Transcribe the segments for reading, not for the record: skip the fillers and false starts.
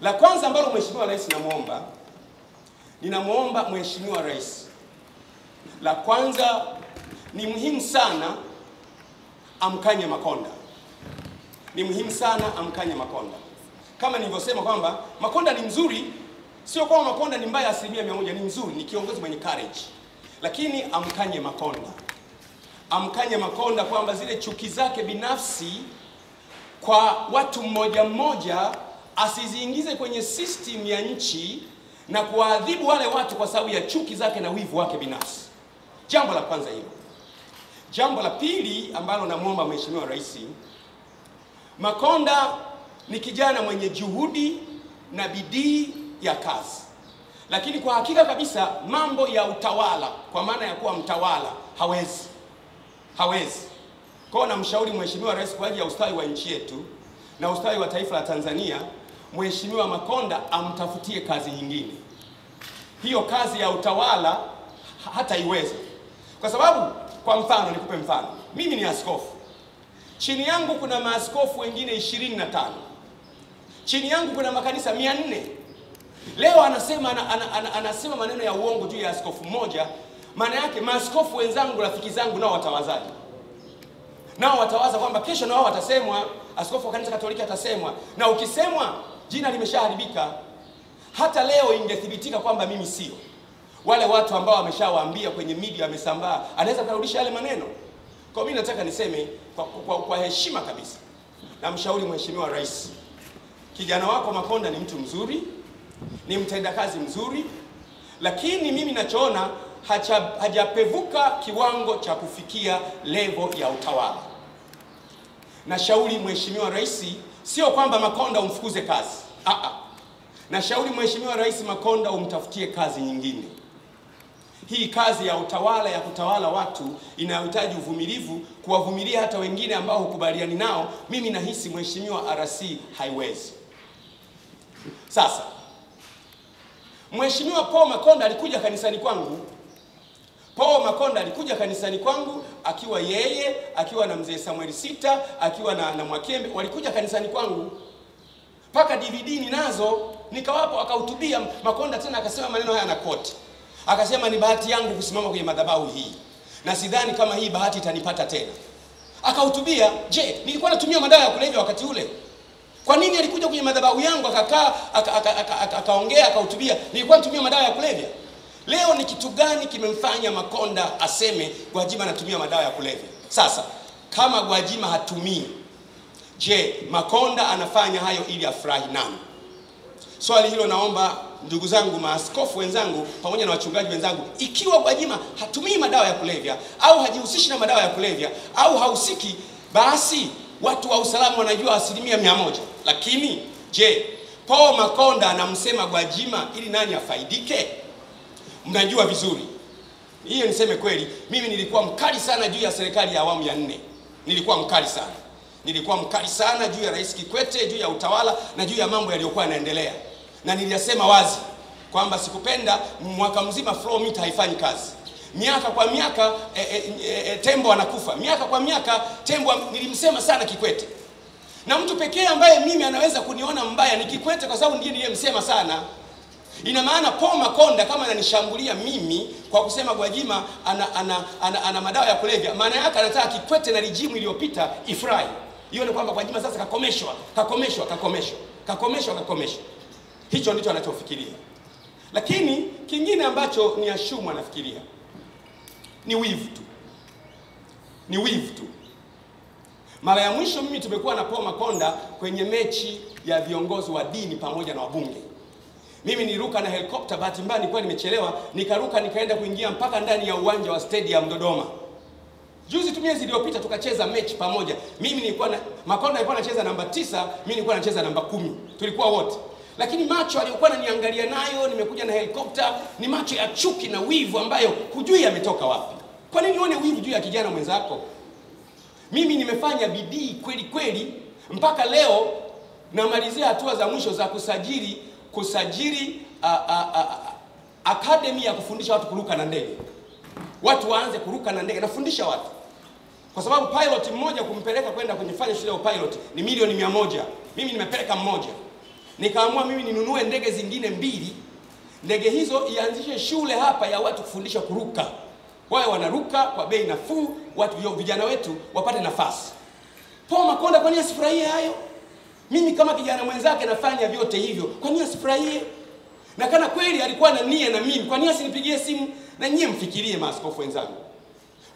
La kwanza ambalo Mheshimiwa Rais ninamuomba Mheshimiwa Rais, la kwanza ni muhimu sana amkanye Makonda. Ni muhimu sana amkanye Makonda. Kama nilivyosema kwamba Makonda ni mzuri, sio kwamba Makonda ni mbaya 100%, ni mzuri, ni kiongozi mwenye courage. Lakini amkanye Makonda. Amkanye Makonda kwamba zile chuki zake binafsi kwa watu mmoja mmoja asiziingize kwenye system ya nchi na kuadhibu wale watu kwa sababu ya chuki zake na wivu wake binafsi. Jambo la kwanza hilo. Jambo la pili ambalo namuomba Mheshimiwa Rais, Makonda ni kijana mwenye juhudi na bidii ya kazi. Lakini kwa hakika kabisa mambo ya utawala, kwa maana ya kuwa mtawala, hawezi. Kwa hiyo namshauri Mheshimiwa Rais kwa ajili ya ustawi wa nchi yetu na ustawi wa taifa la Tanzania, Mheshimiwa Makonda amtafutie kazi nyingine. Hiyo kazi ya utawala hataiweza. Kwa sababu kwa mfano, nikupe mfano. Mimi ni askofu. Chini yangu kuna maaskofu wengine 25. Chini yangu kuna makanisa 400. Leo anasema maneno ya uongo juu ya askofu mmoja. Maana yake maaskofu wenzangu, rafiki zangu, nao watawazaje? Nao watawaza kwamba kesho nao watasemwa, askofu wa kanisa Katoliki atasemwa, na ukisemwa jina limeshaharibika. Hata leo ingethibitika kwamba mimi sio, wale watu ambao wameshawaambia kwenye media wamesambaa, anaweza kurudisha yale maneno. Kwa mimi nataka niseme kwa heshima kabisa, namshauri Mheshimiwa Rais, kijana wako Makonda ni mtu mzuri, ni mtendakazi mzuri, lakini mimi nachoona hajapevuka kiwango cha kufikia level ya utawala. Nashauri Mheshimiwa Rais, sio kwamba Makonda umfukuze kazi. Nashauri Mheshimiwa Rais, Makonda umtafutie kazi nyingine. Hii kazi ya utawala, ya kutawala watu, inahitaji uvumilivu, kuwavumilia hata wengine ambao hukubaliani nao. Mimi nahisi Mheshimiwa RC haiwezi. Sasa Mheshimiwa Paul Makonda alikuja kanisani kwangu. Paul Makonda alikuja kanisani kwangu akiwa yeye, akiwa na mzee Samuel Sita, akiwa na Mwakembe, walikuja kanisani kwangu. Paka DVD ninazo, nikawapo, akahutubia Makonda tena akasema maneno haya na quote. Akasema ni bahati yangu kusimama kwenye madhabahu hii, na sidhani kama hii bahati itanipata tena. Akahutubia, je, nilikuwa natumia madawa ya kulevya wakati ule? Kwa nini alikuja kwenye madhabahu yangu akakaa akaongea akahutubia nilikuwa natumia madawa ya kulevya? Leo ni kitu gani kimemfanya Makonda aseme Gwajima anatumia madawa ya kulevya? Sasa kama Gwajima hatumii, je, Makonda anafanya hayo ili afurahi nani? Swali hilo naomba ndugu zangu maaskofu wenzangu pamoja na wachungaji wenzangu, ikiwa Gwajima hatumii madawa ya kulevya au hajihusishi na madawa ya kulevya au hausiki, basi watu wa usalama wanajua 100%. Lakini je, Paul Makonda anamsema Gwajima ili nani afaidike? Mnajua vizuri. Hiyo niseme kweli, mimi nilikuwa mkali sana juu ya serikali ya awamu ya 4. Nilikuwa mkali sana. Nilikuwa mkali sana juu ya Rais Kikwete, juu ya utawala na juu ya mambo yaliyokuwa yanaendelea. Na niliyasema wazi kwamba sikupenda mwaka mzima flow meter haifanyi kazi. Miaka kwa miaka tembo anakufa. Miaka kwa miaka tembo, nilimsema sana Kikwete. Na mtu pekee ambaye mimi anaweza kuniona mbaya ni Kikwete kwa sababu ndiye niliyemsema sana. Ina maana Paul Makonda kama ananishambulia mimi kwa kusema Gwajima ana madawa ya kulevya, maana yake anataka Kikwete na regime iliyopita ifurahi. Hiyo ni kwamba Gwajima sasa kakomeshwa. Hicho ndicho anachofikiria. Lakini kingine ambacho ni ashumu anafikiria ni wivu tu. Mara ya mwisho mimi tumekuwa na Paul Makonda kwenye mechi ya viongozi wa dini pamoja na wabunge. Mimi niruka na helikopta, bahati mbaya nilikuwa nimechelewa, nikaruka nikaenda kuingia mpaka ndani ya uwanja wa stadium Dodoma. Juzi miezi iliyopita tukacheza mechi pamoja. Makonda alikuwa anacheza namba 9, mimi nilikuwa nacheza namba 10. Tulikuwa wote. Lakini macho aliyokuwa ananiangalia nayo, nimekuja na helikopta, ni macho ya chuki na wivu ambayo hujui yametoka wapi. Kwa nini uone wivu juu ya kijana mwenzako? Mimi nimefanya bidii kweli mpaka leo namalizia hatua za mwisho za kusajili academy ya kufundisha watu kuruka na ndege. Watu waanze kuruka na ndege, nafundisha watu. Kwa sababu pilot mmoja kumpeleka kwenda kwenye fanya shule ya pilot ni milioni 100. Mimi nimepeleka mmoja. nikaamua mimi ninunue ndege zingine 2. Ndege hizo ianzishe shule hapa ya watu kufundisha kuruka. Wao wanaruka kwa bei nafuu, watu vijana wetu wapate nafasi. Paul Makonda kwa nini asifurahie hayo? Mimi kama kijana mwenzake nafanya vyote hivyo, kwa nini asifurahie? Na kana kweli alikuwa na nia na mimi, kwa nini asinipigie simu? Na nyie mfikirie maaskofu wenzangu,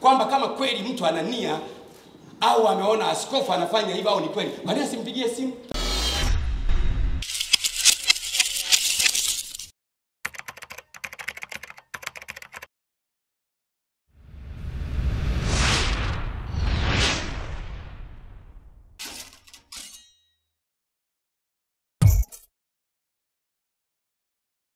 kwamba kama kweli mtu ana nia au ameona askofu anafanya hivyo au ni kweli, kwa nini asimpigie simu?